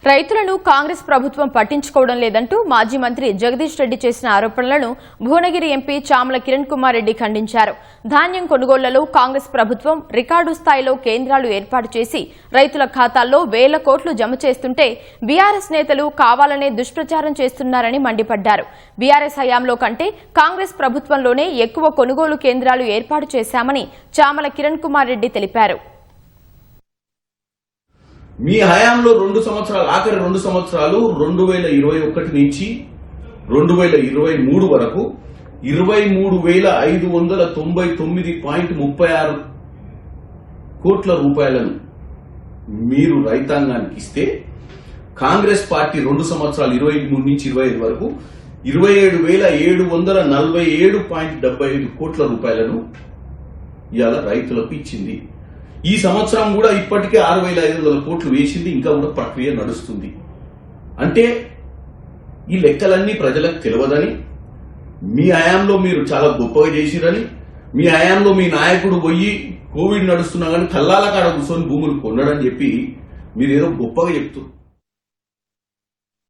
రైతులను కాంగ్రెస్ ప్రభుత్వం పట్టించుకోవడం లేదంటూ మాజీ మంత్రి జగదీష్ రెడ్డి చేసిన ఆరోపణలను భువనగిరి ఎంపీ చామల కిరణ్ కుమార్ రెడ్డి ఖండించారు. ధాన్యం కొనుగోళ్లలో కాంగ్రెస్ ప్రభుత్వం రికార్డు స్థాయిలో కేంద్రాలు ఏర్పాటు చేసి రైతుల ఖాతాల్లో వేల కోట్లు జమ చేస్తుంటే బీఆర్ఎస్ నేతలు కావాలనే దుష్ప్రచారం చేస్తున్నారని మండిపడ్డారు. బీఆర్ఎస్ హయాంలో కంటే కాంగ్రెస్ ప్రభుత్వంలోనే ఎక్కువ కొనుగోలు కేంద్రాలు ఏర్పాటు చేశామని చామల కిరణ్ కుమార్ రెడ్డి తెలిపారు. మీ హయాంలో 2 సంవత్సరాలు ఆఖరి 2 సంవత్సరాలు 2021 నుంచి 2023 వరకు 23,599.36 కోట్ల రూపాయలను మీరు రైతాంగానికి ఇస్తే కాంగ్రెస్ పార్టీ 2 సంవత్సరాలు 23 నుంచి 25 వరకు 27,747.75 కోట్ల రూపాయలను ఇవాళ రైతులకు ఇచ్చింది. ఈ సంవత్సరం కూడా ఇప్పటికే 6,500 కోట్లు వేసింది. ఇంకా కూడా ప్రక్రియ నడుస్తుంది. అంటే ఈ లెక్కలన్నీ ప్రజలకు తెలియదని, మీ హయాంలో మీరు చాలా గొప్పగా చేసిరని, మీ హయాంలో మీ నాయకుడు పోయి కోవిడ్ నడుస్తున్నా కానీ కల్లాల కాడ కూర్చొని భూములు కొన్నాడని చెప్పి మీరేదో గొప్పగా చెప్తున్నారు.